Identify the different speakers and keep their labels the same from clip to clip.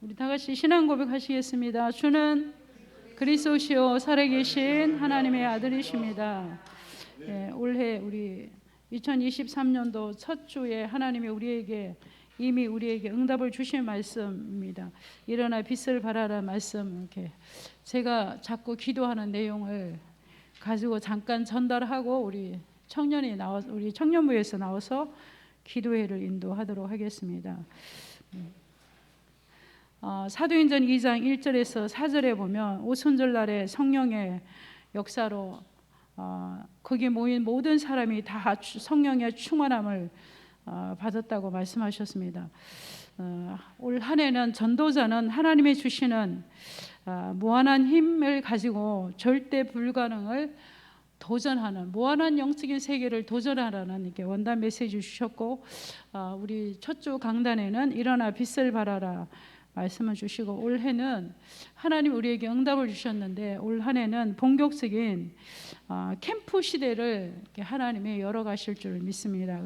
Speaker 1: 우리 다 같이 신앙 고백하시겠습니다. 주는 그리스도시요 살아계신 하나님의 아들이십니다. 올해 우리 2023년도 첫 주에 하나님이 이미 우리에게 응답을 주신 말씀입니다. 일어나 빛을 발하라 말씀. 이렇게 제가 자꾸 기도하는 내용을 가지고 잠깐 전달하고 우리 청년부에서 나와서 기도회를 인도하도록 하겠습니다. 사도행전 2장 1절에서 4절에 보면 오순절날에 성령의 역사로 거기 모인 모든 사람이 다 성령의 충만함을 받았다고 말씀하셨습니다. 올 한 해는 전도자는 하나님이 주시는 무한한 힘을 가지고 절대 불가능을 도전하는, 무한한 영적인 세계를 도전하라는 이렇게 원단 메시지 주셨고, 우리 첫 주 강단에는 일어나 빛을 발하라 말씀을 주시고, 올해는 하나님 우리에게 응답을 주셨는데 올 한 해는 본격적인 캠프 시대를 하나님이 열어가실 줄 믿습니다.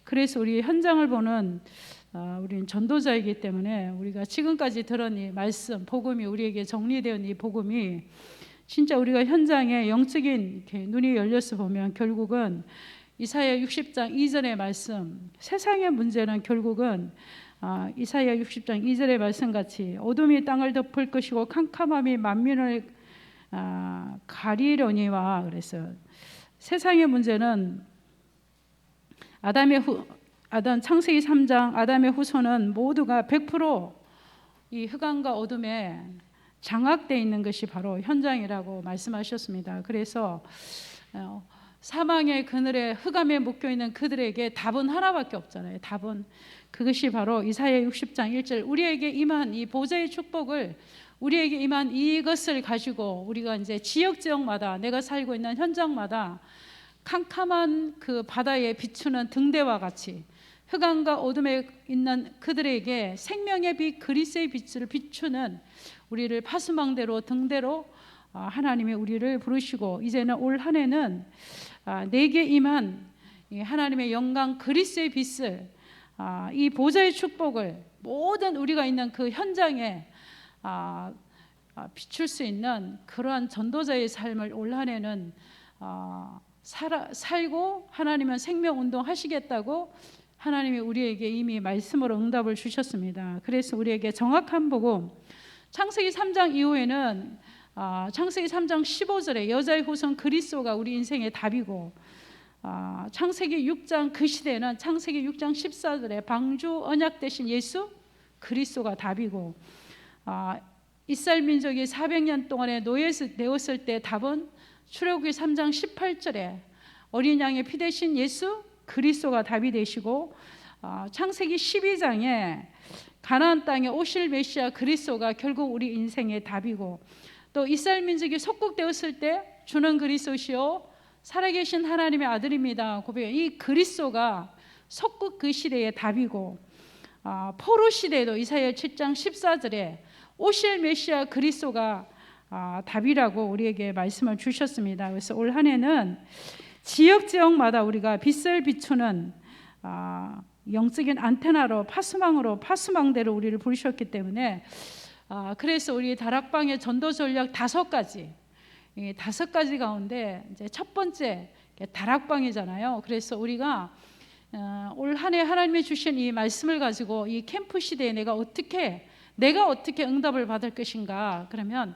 Speaker 1: 그래서 우리 현장을 보는 우리는 전도자이기 때문에 우리가 지금까지 들은 이 말씀, 복음이 우리에게 정리되은 이 복음이 진짜 우리가 현장에 영적인 이렇게 눈이 열려서 보면 결국은 이사야 60장 2절의 말씀, 세상의 문제는 결국은 이사야 60장 2절의 말씀같이 어둠이 땅을 덮을 것이고 캄캄함이 만민을 가리려니와, 그래서 세상의 문제는 창세기 3장 아담의 후손은 모두가 100% 흑암과 어둠에 장악되어 있는 것이 바로 현장이라고 말씀하셨습니다. 그래서 사망의 그늘에 흑암에 묶여있는 그들에게 답은 하나밖에 없잖아요. 답은 그것이 바로 이사야 60장 1절, 우리에게 임한 이 보좌의 축복을, 우리에게 임한 이것을 가지고 우리가 이제 지역마다, 내가 살고 있는 현장마다 캄캄한 그 바다에 비추는 등대와 같이 흑암과 어둠에 있는 그들에게 생명의 빛, 그리스의 빛을 비추는 우리를 파수망대로, 등대로 하나님이 우리를 부르시고, 이제는 올 한 해는 내게 임한 하나님의 영광 그리스의 빛을, 이 보좌의 축복을 모든 우리가 있는 그 현장에 비출 수 있는 그러한 전도자의 삶을 올 한 해는 살고 하나님은 생명운동 하시겠다고 하나님이 우리에게 이미 말씀으로 응답을 주셨습니다. 그래서 우리에게 정확한 복음, 창세기 3장 이후에는 창세기 3장 15절에 여자의 후손 그리스도가 우리 인생의 답이고, 창세기 6장 그 시대는 창세기 6장 14절에 방주 언약 되신 예수 그리스도가 답이고, 이스라엘 민족이 400년 동안에 노예되었을 때 답은 출애굽기 3장 18절에 어린 양의 피 대신 예수 그리스도가 답이 되시고, 창세기 12장에 가나안 땅에 오실 메시아 그리스도가 결국 우리 인생의 답이고, 또 이스라엘 민족이 속국되었을 때 주는 그리스도시요 살아계신 하나님의 아들입니다 고백해, 이 그리스도가 속국 그 시대의 답이고, 포로 시대에도 이사야 7장 14절에 오실 메시아 그리스도가 답이라고 우리에게 말씀을 주셨습니다. 그래서 올 한 해는 지역마다 우리가 빛을 비추는 영적인 안테나로, 파수망대로 우리를 부르셨기 때문에, 그래서 우리 다락방의 전도 전략 5가지 가운데 이제 첫 번째 다락방이잖아요. 그래서 우리가 올 한 해 하나님이 주신 이 말씀을 가지고 이 캠프 시대에 내가 어떻게 응답을 받을 것인가, 그러면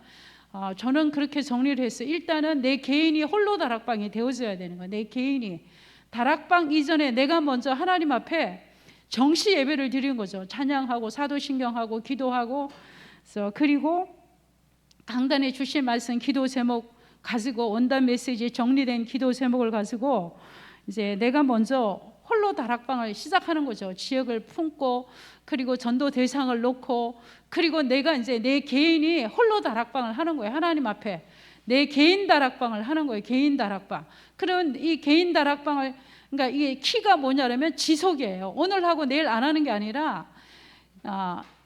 Speaker 1: 저는 그렇게 정리를 했어요. 일단은 내 개인이 홀로 다락방이 되어져야 되는 거예요. 내 개인이 다락방 이전에 내가 먼저 하나님 앞에 정시 예배를 드리는 거죠. 찬양하고 사도신경하고 기도하고, 그리고 강단에 주신 말씀 기도 제목 가지고, 원단 메시지 정리된 기도 제목을 가지고 이제 내가 먼저 홀로 다락방을 시작하는 거죠. 지역을 품고, 그리고 전도 대상을 놓고, 그리고 내가 이제 내 개인이 홀로 다락방을 하는 거예요. 하나님 앞에 내 개인 다락방을 하는 거예요. 개인 다락방. 그런 이 개인 다락방을, 그러니까 이게 키가 뭐냐면 지속이에요. 오늘 하고 내일 안 하는 게 아니라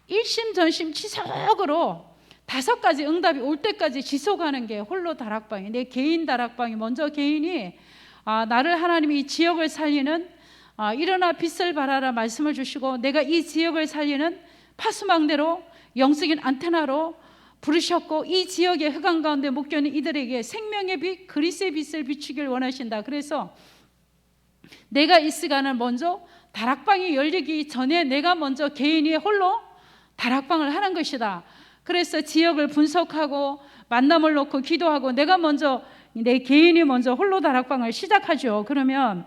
Speaker 1: 일심전심 지속으로 5가지 응답이 올 때까지 지속하는 게 홀로 다락방이에요. 내 개인 다락방이 먼저, 개인이 나를 하나님이 이 지역을 살리는 일어나 빛을 발하라 말씀을 주시고, 내가 이 지역을 살리는 파수망대로 영적인 안테나로 부르셨고 이 지역의 흑암 가운데 묶여있는 이들에게 생명의 빛, 그리스의 빛을 비추길 원하신다. 그래서 내가 이 시간을 먼저 다락방이 열리기 전에 내가 먼저 개인이 홀로 다락방을 하는 것이다. 그래서 지역을 분석하고 만남을 놓고 기도하고 내가 먼저 내 개인이 먼저 홀로 다락방을 시작하죠. 그러면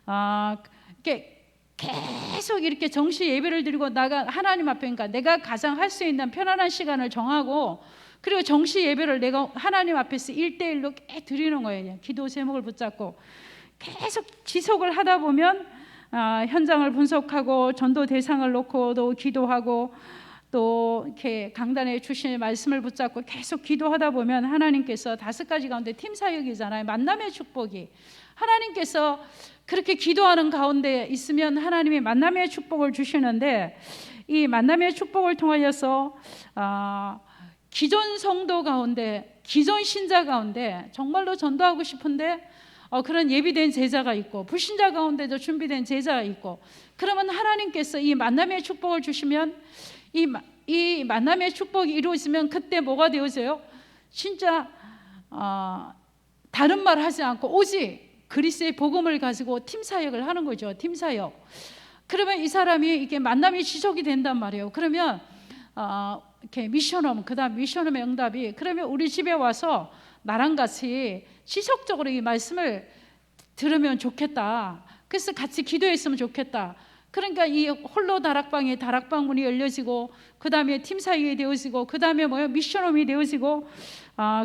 Speaker 1: 이렇게 계속 이렇게 정시 예배를 드리고 나가 하나님 앞에, 그러니까 내가 가장 할 수 있는 편안한 시간을 정하고 그리고 정시 예배를 내가 하나님 앞에서 1대1로 드리는 거예요. 기도 제목을 붙잡고 계속 지속을 하다 보면 현장을 분석하고 전도 대상을 놓고 또 기도하고 또 이렇게 강단에 주신 말씀을 붙잡고 계속 기도하다 보면 하나님께서 5가지 가운데 팀 사역이잖아요. 만남의 축복이 하나님께서 그렇게 기도하는 가운데 있으면 하나님이 만남의 축복을 주시는데 이 만남의 축복을 통하여서 기존 성도 가운데 기존 신자 가운데 정말로 전도하고 싶은데 그런 예비된 제자가 있고 불신자 가운데도 준비된 제자가 있고 그러면 하나님께서 이 만남의 축복을 주시면 이 만남의 축복이 이루어지면 그때 뭐가 되어져요? 진짜 다른 말 하지 않고 오직 그리스의 복음을 가지고 팀 사역을 하는 거죠. 팀 사역. 그러면 이 사람이 이게 만남이 지속이 된단 말이에요. 그러면 이렇게 미션홈, 그다음 미션홈의 응답이 그러면 우리 집에 와서 나랑 같이 지속적으로 이 말씀을 들으면 좋겠다. 그래서 같이 기도했으면 좋겠다. 그러니까 이 홀로 다락방에 다락방 문이 열려지고 그 다음에 팀 사역이 되어지고 그 다음에 미션홈이 되어지고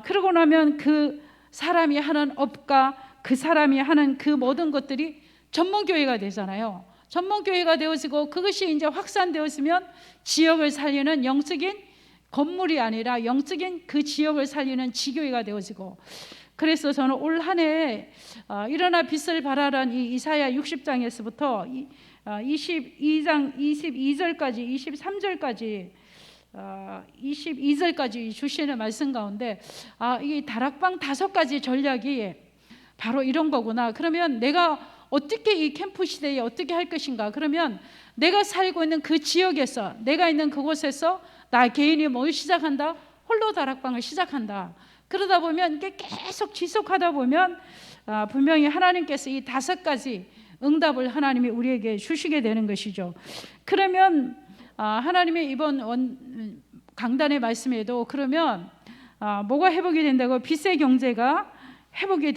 Speaker 1: 그러고 나면 그 사람이 하는 업과 그 사람이 하는 그 모든 것들이 전문교회가 되잖아요. 전문교회가 되어지고 그것이 이제 확산되어지면 지역을 살리는 영적인 건물이 아니라 영적인 그 지역을 살리는 지교회가 되어지고 그래서 저는 올 한 해 일어나 빛을 발하란 이 이사야 60장에서부터 22장 22절까지 23절까지 22절까지 주시는 말씀 가운데 이 다락방 5가지 전략이 바로 이런 거구나. 그러면 내가 어떻게 이 캠프 시대에 어떻게 할 것인가? 그러면 내가 살고 있는 그 지역에서 내가 있는 그곳에서 나 개인이 뭘 시작한다? 홀로 다락방을 시작한다. 그러다 보면 계속 지속하다 보면 분명히 하나님께서 이 5가지 응답을 하나님이 우리에게 주시게 되는 것이죠. 그러면 하나님의 이번 강단의 말씀에도 그러면 뭐가 회복이 된다고? 빛의 경제가 회복이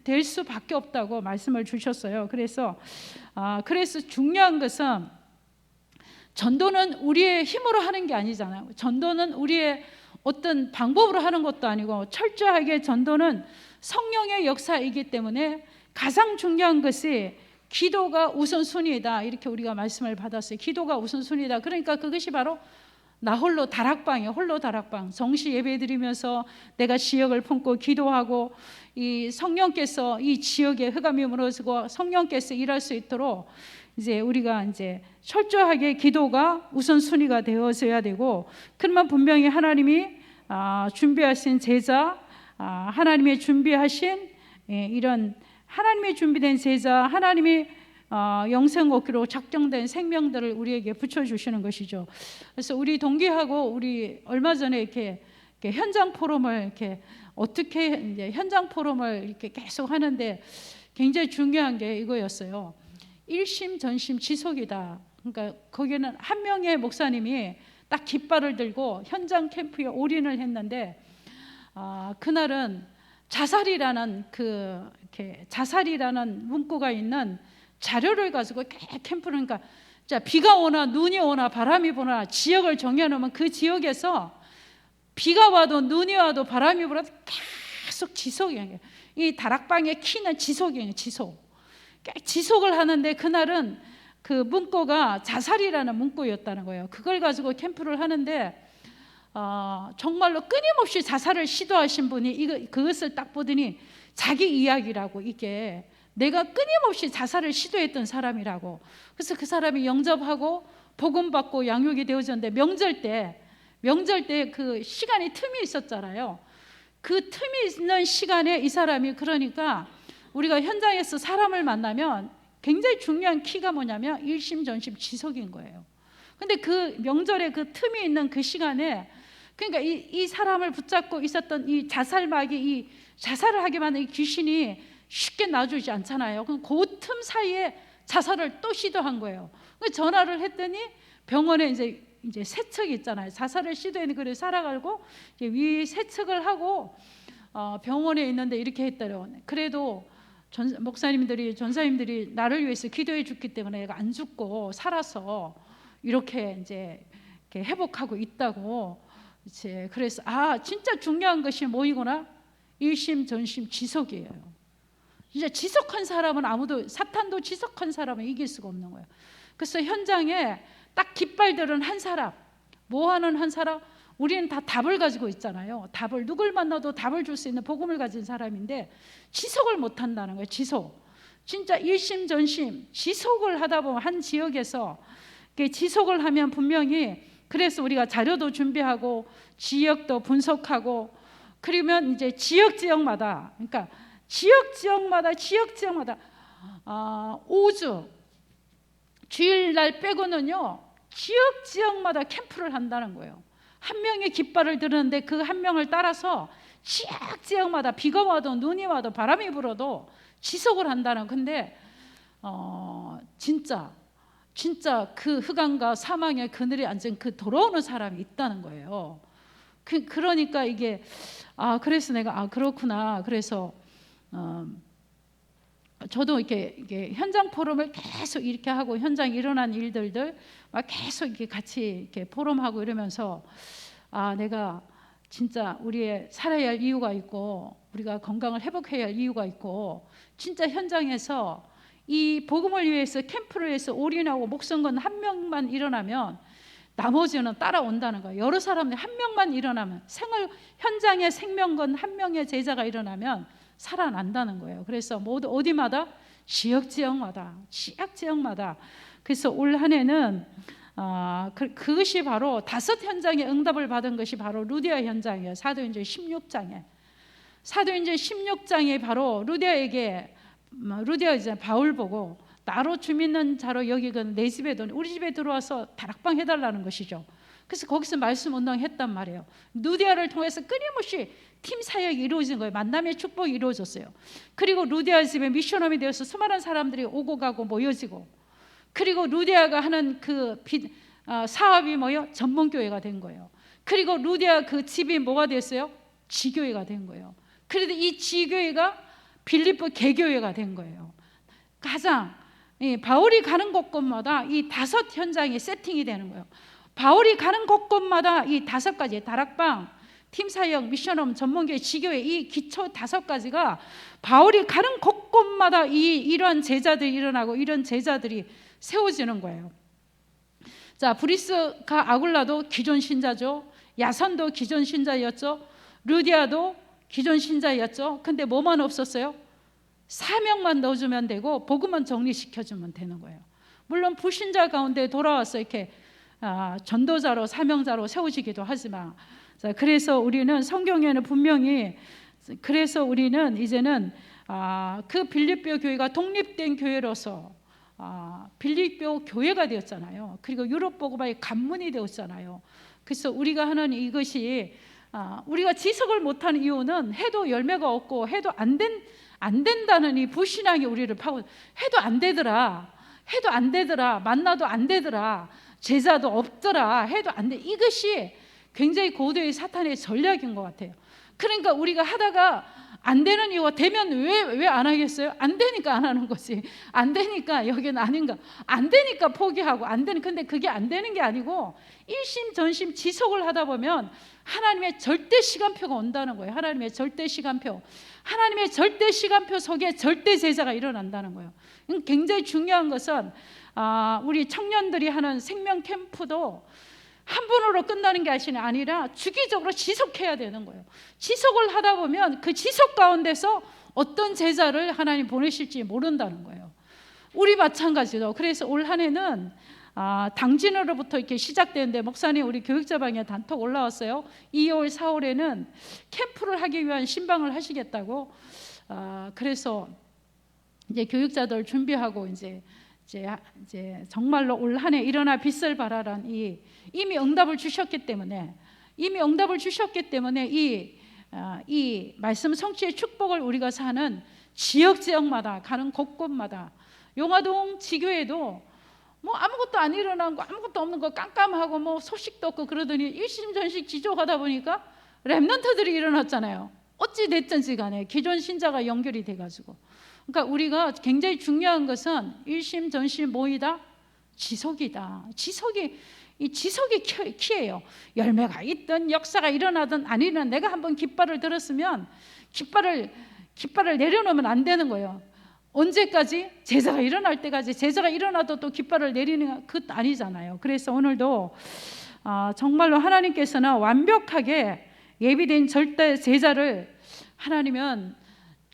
Speaker 1: 될 수밖에 없다고 말씀을 주셨어요. 그래서 중요한 것은 전도는 우리의 힘으로 하는 게 아니잖아요. 전도는 우리의 어떤 방법으로 하는 것도 아니고 철저하게 전도는 성령의 역사이기 때문에 가장 중요한 것이 기도가 우선순위이다. 이렇게 우리가 말씀을 받았어요. 기도가 우선순위이다. 그러니까 그것이 바로 나 홀로 다락방이에요. 홀로 다락방. 정시 예배 드리면서 내가 지역을 품고 기도하고 이 성령께서 이 지역에 흑암이 무너지고 성령께서 일할 수 있도록 이제 우리가 이제 철저하게 기도가 우선순위가 되어져야 되고 그러면 분명히 하나님이 준비하신 제자, 하나님의 준비하신 이런 하나님의 준비된 제자, 하나님이 영생 얻기로 작정된 생명들을 우리에게 붙여주시는 것이죠. 그래서 우리 동기하고 우리 얼마 전에 이렇게 현장 포럼을 이렇게 어떻게 이제 현장 포럼을 이렇게 계속 하는데 굉장히 중요한 게 이거였어요. 일심 전심 지속이다. 그러니까 거기는 한 명의 목사님이 딱 깃발을 들고 현장 캠프에 올인을 했는데 그날은 자살이라는 이렇게 자살이라는 문구가 있는 자료를 가지고 캠프를 그러니까 비가 오나 눈이 오나 바람이 부나 지역을 정해놓으면 그 지역에서 비가 와도 눈이 와도 바람이 불어도 계속 지속이에요. 이 다락방의 키는 지속이에요. 지속을 하는데 그날은 그 문구가 자살이라는 문구였다는 거예요. 그걸 가지고 캠프를 하는데 정말로 끊임없이 자살을 시도하신 분이 그것을 딱 보더니 자기 이야기라고 이게 내가 끊임없이 자살을 시도했던 사람이라고. 그래서 그 사람이 영접하고 복음 받고 양육이 되어졌는데 명절 때 그 시간이 틈이 있었잖아요. 그 틈이 있는 시간에 이 사람이 그러니까 우리가 현장에서 사람을 만나면 굉장히 중요한 키가 뭐냐면 일심 전심 지속인 거예요. 근데 그 명절에 그 틈이 있는 그 시간에, 그러니까 이 사람을 붙잡고 있었던 이 자살마귀, 이 자살을 하게 만든 이 귀신이 쉽게 놔주지 않잖아요. 그럼 그 틈 사이에 자살을 또 시도한 거예요. 전화를 했더니 병원에 이제 세척이 있잖아요. 자살을 시도했는데 그래 살아가고 이제 위 세척을 하고 병원에 있는데 이렇게 했더래요. 그래도 목사님들이, 전사님들이 나를 위해서 기도해 줬기 때문에 내가 안 죽고 살아서 이렇게 이제 이렇게 회복하고 있다고. 이제 그래서 진짜 중요한 것이 뭐이구나? 일심전심 지속이에요. 진짜 지속한 사람은 아무도, 사탄도 지속한 사람은 이길 수가 없는 거예요. 그래서 현장에 딱 깃발들은 한 사람, 뭐하는 한 사람, 우리는 다 답을 가지고 있잖아요. 답을, 누굴 만나도 답을 줄 수 있는 복음을 가진 사람인데 지속을 못한다는 거예요. 지속. 진짜 일심전심 지속을 하다 보면 한 지역에서 지속을 하면 분명히, 그래서 우리가 자료도 준비하고 지역도 분석하고, 그러면 이제 지역마다, 그러니까 지역마다 5주 주일날 빼고는요 지역마다 캠프를 한다는 거예요. 한 명의 깃발을 들었는데 그 한 명을 따라서 지역마다 비가 와도 눈이 와도 바람이 불어도 지속을 한다는. 근데 진짜 그 흑암과 사망의 그늘에 앉은 그 돌아오는 사람이 있다는 거예요. 그러니까 이게 그래서 내가 그렇구나. 그래서 저도 이렇게 현장 포럼을 계속 이렇게 하고, 현장 일어난 일들들 막 계속 이렇게 같이 이렇게 포럼하고 이러면서 내가 진짜 우리의 살아야 할 이유가 있고, 우리가 건강을 회복해야 할 이유가 있고, 진짜 현장에서 이 복음을 위해서 캠프를 위해서 올인하고 목숨 건 한 명만 일어나면 나머지는 따라온다는 거예요. 여러 사람들이 한 명만 일어나면, 현장에 생명 건 한 명의 제자가 일어나면 살아난다는 거예요. 그래서 모두 어디마다 지역마다. 그래서 올 한 해는 그것이 바로 5 현장에 응답을 받은 것이 바로 루디아 현장이에요. 사도행전 16장에 바로 루디아 이제 바울 보고 나로 주 믿는 자로 여기건 내 집에도, 우리 집에 들어와서 다락방 해달라는 것이죠. 그래서 거기서 말씀 운동했단 말이에요. 루디아를 통해서 끊임없이 팀 사역이 이루어진 거예요. 만남의 축복이 이루어졌어요. 그리고 루디아 집에 미션홈이 되어서 수많은 사람들이 오고 가고 모여지고, 그리고 루디아가 하는 사업이 전문교회가 된 거예요. 그리고 루디아 그 집이 뭐가 됐어요? 지교회가 된 거예요. 그런데 이 지교회가 빌립보 개교회가 된 거예요. 가장 바울이 가는 곳곳마다 이 5 현장이 세팅이 되는 거예요. 바울이 가는 곳곳마다 이 5가지 다락방, 팀사역, 미션홈, 전문교회, 지교회, 이 기초 5가지가 바울이 가는 곳곳마다 이러한 제자들이 일어나고 이런 제자들이 세워지는 거예요. 자, 브리스가 아굴라도 기존 신자죠. 야선도 기존 신자였죠. 루디아도 기존 신자였죠. 근데 뭐만 없었어요? 사명만 넣어주면 되고 복음만 정리시켜주면 되는 거예요. 물론 불신자 가운데 돌아와서 이렇게 전도자로, 사명자로 세워지기도 하지만, 자, 그래서 우리는 성경에는 분명히, 그래서 우리는 이제는 그 빌립보 교회가 독립된 교회로서 빌립보 교회가 되었잖아요. 그리고 유럽 복음화의 관문이 되었잖아요. 그래서 우리가 하는 이것이, 우리가 지속을 못하는 이유는 해도 열매가 없고 해도 안 된다는 이 불신앙이 우리를 해도 안 되더라, 만나도 안 되더라, 제자도 없더라, 해도 안 돼. 이것이 굉장히 고도의 사탄의 전략인 것 같아요. 그러니까 우리가 하다가 안 되는 이유가 되면 왜 안 하겠어요? 안 되니까 안 하는 거지. 안 되니까 여기는 아닌가, 안 되니까 포기하고, 근데 그게 안 되는 게 아니고 일심전심 지속을 하다 보면 하나님의 절대 시간표가 온다는 거예요. 하나님의 절대 시간표 속에 절대 제자가 일어난다는 거예요. 굉장히 중요한 것은 우리 청년들이 하는 생명 캠프도 한 번으로 끝나는 게 아니라 주기적으로 지속해야 되는 거예요. 지속을 하다 보면 그 지속 가운데서 어떤 제자를 하나님 보내실지 모른다는 거예요. 우리 마찬가지로. 그래서 올 한 해는 당진으로부터 이렇게 시작되는데, 목사님 우리 교육자방에 단톡 올라왔어요. 2월 4월에는 캠프를 하기 위한 신방을 하시겠다고. 그래서 이제 교육자들 준비하고 이제 이제 정말로 올 한 해 일어나 빛을 발하란 이미 응답을 주셨기 때문에 이 말씀 성취의 축복을 우리가 사는 지역마다 가는 곳곳마다 용화동 지교회도 뭐 아무것도 안 일어난 거 아무것도 없는 거 깜깜하고 뭐 소식도 없고 그러더니 일심전심 지족하다 보니까 렘넌트들이 일어났잖아요. 어찌 됐든지 간에 기존 신자가 연결이 돼가지고 그러니까 우리가 굉장히 중요한 것은 일심전심 모이다 지속이다. 지속이 키예요. 열매가 있든 역사가 일어나든 안 일어나든 내가 한번 깃발을 들었으면 깃발을 내려놓으면 안 되는 거예요. 언제까지? 제자가 일어날 때까지. 제자가 일어나도 또 깃발을 내리는 것 아니잖아요. 그래서 오늘도 정말로 하나님께서는 완벽하게 예비된 절대 제자를 하나님은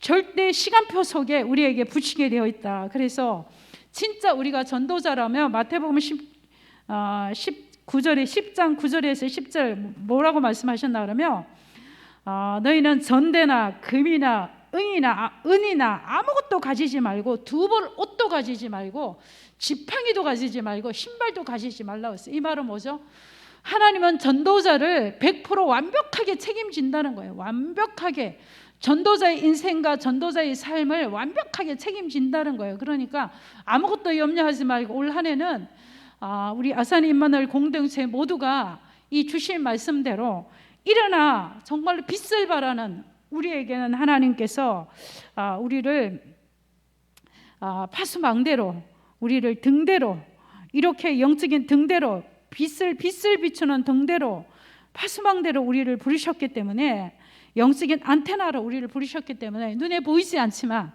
Speaker 1: 절대 시간표 속에 우리에게 붙이게 되어 있다. 그래서 진짜 우리가 전도자라면 마태복음 19절에 10장 9절에서 10절 뭐라고 말씀하셨나 그러면 너희는 전대나 금이나 은이나 아무것도 가지지 말고 두 벌 옷도 가지지 말고 지팡이도 가지지 말고 신발도 가지지 말라고 했어요. 이 말은 뭐죠? 하나님은 전도자를 100% 완벽하게 책임진다는 거예요. 완벽하게 전도자의 인생과 전도자의 삶을 완벽하게 책임진다는 거예요. 그러니까 아무것도 염려하지 말고 올 한 해는 우리 아산 임마누엘 공동체 모두가 이 주신 말씀대로 일어나 정말로 빛을 발하는 우리에게는 하나님께서 우리를 파수망대로 우리를 등대로 이렇게 영적인 등대로 빛을 비추는 등대로 파수망대로 우리를 부르셨기 때문에 영적인 안테나로 우리를 부르셨기 때문에 눈에 보이지 않지만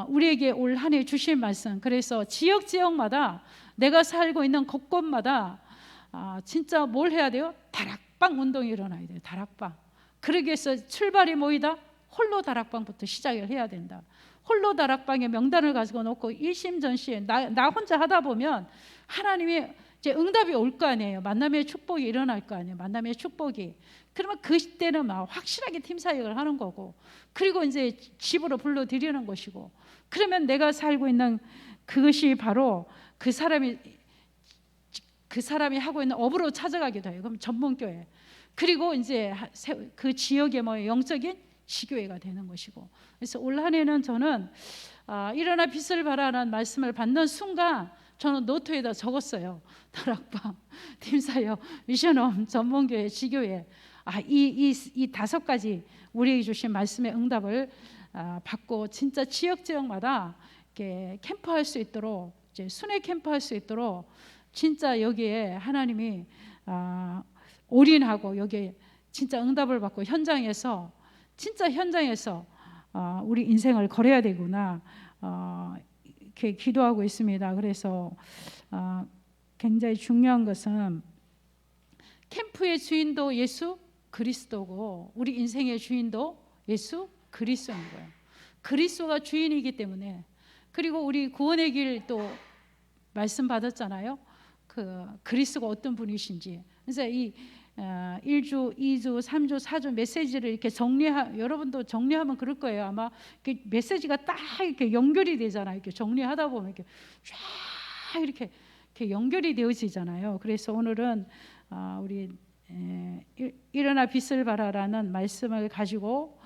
Speaker 1: 우리에게 올 한 해 주실 말씀 그래서 지역마다 내가 살고 있는 곳곳마다 진짜 뭘 해야 돼요? 다락방 운동이 일어나야 돼요. 다락방. 그러기 위해서 출발이 뭐이다? 홀로 다락방부터 시작을 해야 된다. 홀로 다락방에 명단을 가지고 놓고 일심전심 나 혼자 하다 보면 하나님이 이제 응답이 올 거 아니에요. 만남의 축복이 일어날 거 아니에요. 만남의 축복이. 그러면 그 때는 막 확실하게 팀 사역을 하는 거고 그리고 이제 집으로 불러들이는 것이고 그러면 내가 살고 있는 그것이 바로 그 사람이 하고 있는 업으로 찾아가기도 해요. 그럼 전문교회. 그리고 이제 그 지역의 뭐 영적인 지교회가 되는 것이고. 그래서 올 한 해는 저는 일어나 빛을 발하는 말씀을 받는 순간 저는 노트에다 적었어요. 다락방, 팀사역, 미션홈, 전문교회, 지교회. 이 5가지 우리에게 주신 말씀의 응답을 받고 진짜 지역마다 이렇게 캠프할 수 있도록 이제 순회 캠프할 수 있도록 진짜 여기에 하나님이 올인하고 여기에 진짜 응답을 받고 현장에서 우리 인생을 걸어야 되구나 이렇게 기도하고 있습니다. 그래서 굉장히 중요한 것은 캠프의 주인도 예수 그리스도고 우리 인생의 주인도 예수 그리스도인 거예요. 그리스도가 주인이기 때문에 그리고 우리 구원의 길 또 말씀 받았잖아요. 그 그리스도가 어떤 분이신지. 그래서 이 1주, 2주, 3주, 4주 메시지를 이렇게 여러분도 정리하면 그럴 거예요. 아마 이렇게 메시지가 딱 이렇게 연결이 되잖아요. 이렇게 정리하다 보면 이렇게 쫙 이렇게 연결이 되어지잖아요. 그래서 오늘은 우리 일어나 빛을 발하라는 말씀을 가지고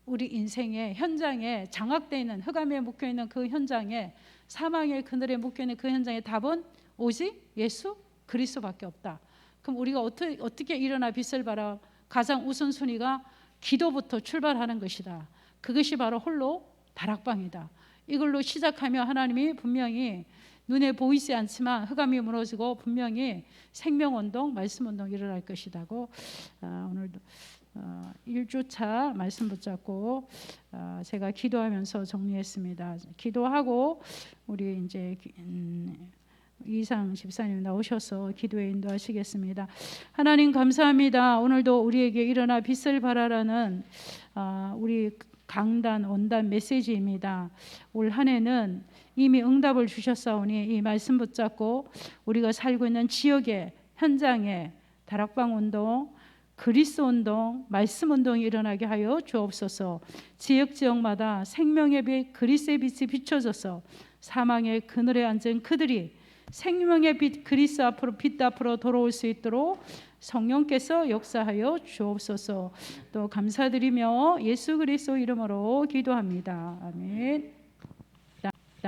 Speaker 1: 우리 인생의 현장에 장악되어 있는 흑암에 묶여 있는 그 현장에 사망의 그늘에 묶여 있는 그 현장의 답은 오직 예수 그리스도밖에 없다. 그럼 우리가 어떻게 일어나 빛을 발하? 가장 우선순위가 기도부터 출발하는 것이다. 그것이 바로 홀로 다락방이다. 이걸로 시작하며 하나님이 분명히 눈에 보이지 않지만 흑암이 무너지고 분명히 생명운동, 말씀운동 일어날 것이라고 오늘도 1주차 말씀 붙잡고 제가 기도하면서 정리했습니다. 기도하고 우리 이제 이상 집사님 나오셔서 기도에 인도하시겠습니다. 하나님 감사합니다. 오늘도 우리에게 일어나 빛을 발하라는 우리 강단, 원단 메시지입니다. 올 한 해는 이미 응답을 주셨사오니 이 말씀 붙잡고 우리가 살고 있는 지역의 현장에 다락방 운동, 그리스도 운동, 말씀 운동이 일어나게 하여 주옵소서. 지역마다 생명의 빛, 그리스도의 빛이 비춰져서 사망의 그늘에 앉은 그들이 생명의 빛 그리스 앞으로 빛 앞으로 돌아올 수 있도록 성령께서 역사하여 주옵소서. 또 감사드리며 예수 그리스도 이름으로 기도합니다. 아멘.